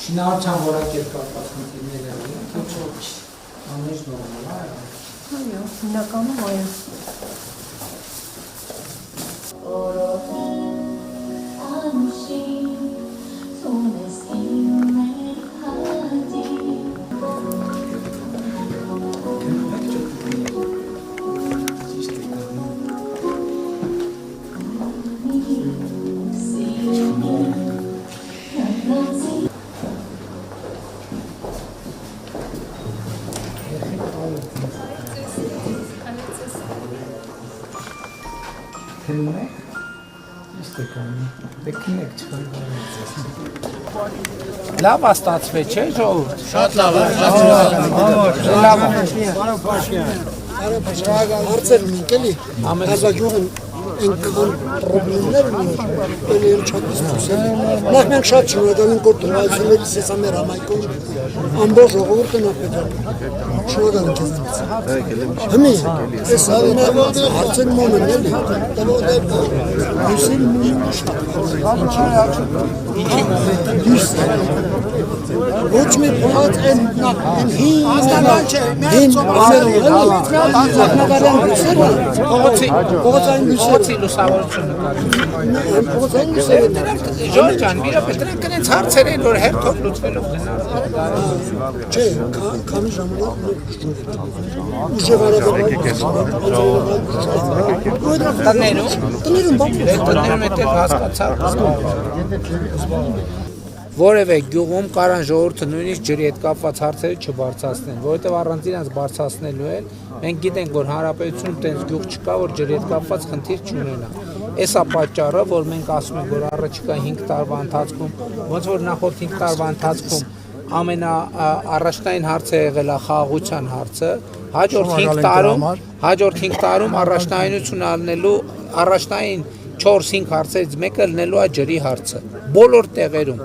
Շինարարության որակետ կապված խնդիրներ են, թե ոչ ամեն ինչ նորմալ է։ Այո, հիմնականում այո։ Քնում եք, իսկ կանի, դե քնեք չխնդրեմ։ Լավ աստացվե, չէ ժողովուրդ։ Շատ լավ է, Լավ է։ Հարցեր ունենք էլի, հազագյուղն այնքան պրոբլեմներ ուներ, էլի էլ շատ դիսկուսիա։ Նախ մենք շատ շնորհակալ ենք, որ տրվայություններից ես ամեր համայնքում ամբողջ ժողովուրդը նախպետել։ Շնորհակալ ենք քեզանից։ Հմի, ես հարցեր մոմեն էլի, ոչ մի փոփոխ են հին նախնագարյան գույսերը, փողոցային լուսավորություն նկարի։ Ժորժ ջան, մի րոպե, դրանք կնենց հարցեր են, որ հերթով լուծվելով գնալ։ չէ, քանի ժամանակ ուժեղ Տներում էտեղ հասկացա։ Որևէ գյուղում կարան ժողովուրդը նույնիսկ ջրի հետ կապված հարցերը չբարձրացնեն, որովհետև առանց իրանց բարձրացնելու էլ մենք գիտենք, որ հանրապետությունում տենց գյուղ չկա, որ ջրի հետ կապված խնդիր չունենա։ Էս է պատճառը, որ մենք ասում ենք, որ առաջիկա 5 տարվա ընթացքում, ոնց որ նախորդ 5 տարվա ընթացքում ամենաառաջնային հարցը եղել է խաղաղության հարցը, հաջորդ 5 տարում առաջնայինություն առնելու առաջնային 4-5 հարցերից մեկը լինելու է ջրի հարցը բոլոր տեղերում։